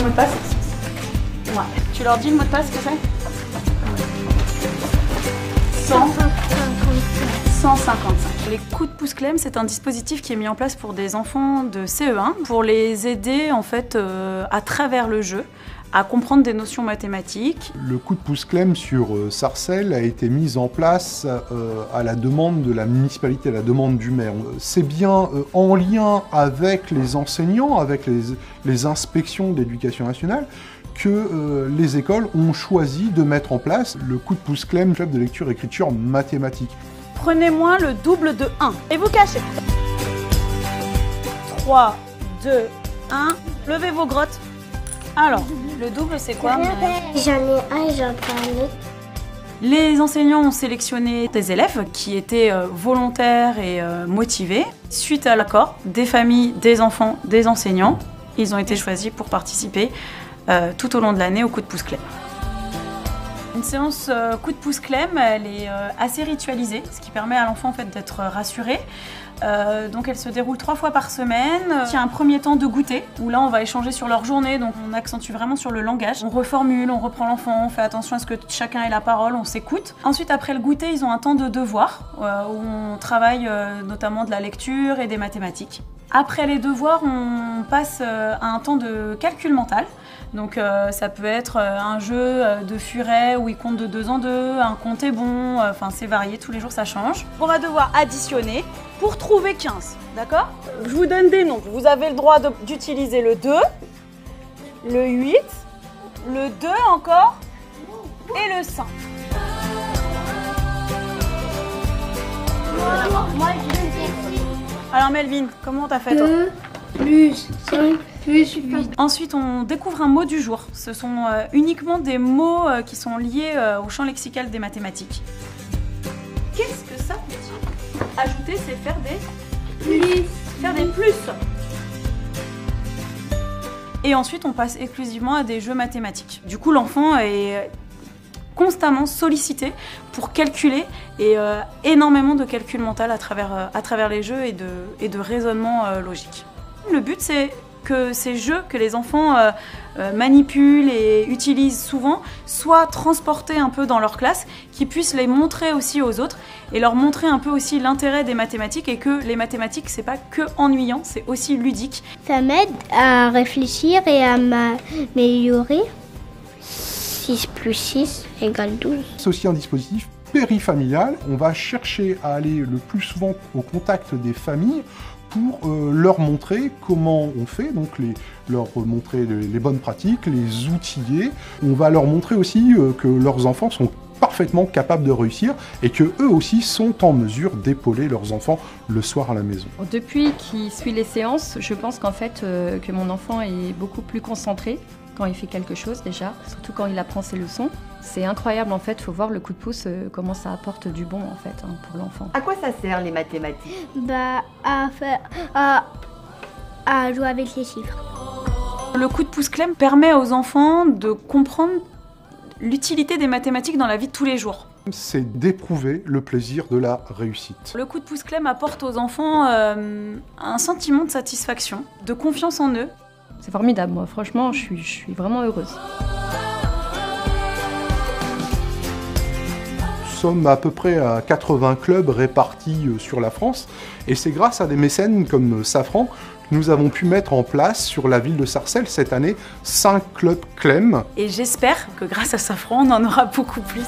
mot de passe? Ouais. Tu leur dis le mot de passe, que c'est? 155. Les coups de pouce Clem, c'est un dispositif qui est mis en place pour des enfants de CE1 pour les aider en fait à travers le jeu à comprendre des notions mathématiques. Le coup de pouce Clem sur Sarcelles a été mis en place à la demande de la municipalité, à la demande du maire. C'est bien en lien avec les enseignants, avec les inspections d'éducation nationale, que les écoles ont choisi de mettre en place le coup de pouce Clem, club de lecture et écriture mathématique. Prenez-moi le double de 1 et vous cachez. 3, 2, 1, levez vos grottes. Alors, le double c'est quoi? J'en ai un et j'en prends un autre. Les enseignants ont sélectionné des élèves qui étaient volontaires et motivés. Suite à l'accord des familles, des enfants, des enseignants, ils ont été choisis pour participer tout au long de l'année au coup de pouce Clem. Une séance coup de pouce Clem, elle est assez ritualisée, ce qui permet à l'enfant en fait, d'être rassuré. Donc elle se déroule 3 fois par semaine. Il y a un premier temps de goûter, où là on va échanger sur leur journée, donc on accentue vraiment sur le langage. On reformule, on reprend l'enfant, on fait attention à ce que chacun ait la parole, on s'écoute. Ensuite après le goûter, ils ont un temps de devoir, où on travaille notamment de la lecture et des mathématiques. Après les devoirs, on passe à un temps de calcul mental. Donc ça peut être un jeu de furet où ils comptent de 2 en 2, un compte est bon, enfin c'est varié, tous les jours ça change. On va devoir additionner pour trouver 15, d'accord? Je vous donne des nombres, vous avez le droit d'utiliser le 2, le 8, le 2 encore et le 5. Moi, je sais. Alors Melvin, comment t'as fait toi? 2 plus 5 plus 8. Ensuite, on découvre un mot du jour. Ce sont uniquement des mots qui sont liés au champ lexical des mathématiques. Qu'est-ce que ça veut dire? Ajouter, c'est faire des Plus. Faire des plus. Et ensuite, on passe exclusivement à des jeux mathématiques. Du coup, l'enfant est constamment sollicité pour calculer et énormément de calcul mental à travers les jeux et de raisonnement logique. Le but, c'est que ces jeux que les enfants manipulent et utilisent souvent soient transportés un peu dans leur classe, qu'ils puissent les montrer aussi aux autres et leur montrer un peu aussi l'intérêt des mathématiques et que les mathématiques, c'est pas que ennuyant, c'est aussi ludique. Ça m'aide à réfléchir et à m'améliorer. 6 plus 6 égale 12. C'est aussi un dispositif périfamilial. On va chercher à aller le plus souvent au contact des familles pour leur montrer comment on fait, donc leur montrer les bonnes pratiques, les outiller. On va leur montrer aussi que leurs enfants sont parfaitement capables de réussir et que eux aussi sont en mesure d'épauler leurs enfants le soir à la maison. Depuis qu'il suit les séances, je pense qu'en fait que mon enfant est beaucoup plus concentré quand il fait quelque chose déjà, surtout quand il apprend ses leçons. C'est incroyable en fait, faut voir le coup de pouce, comment ça apporte du bon en fait pour l'enfant. À quoi ça sert les mathématiques? À jouer avec les chiffres. Le coup de pouce Clem permet aux enfants de comprendre l'utilité des mathématiques dans la vie de tous les jours. C'est d'éprouver le plaisir de la réussite. Le coup de pouce Clem apporte aux enfants un sentiment de satisfaction, de confiance en eux. C'est formidable, moi franchement je suis vraiment heureuse. Nous sommes à peu près à 80 clubs répartis sur la France et c'est grâce à des mécènes comme Safran que nous avons pu mettre en place sur la ville de Sarcelles cette année 5 clubs Clem. Et j'espère que grâce à Safran, on en aura beaucoup plus.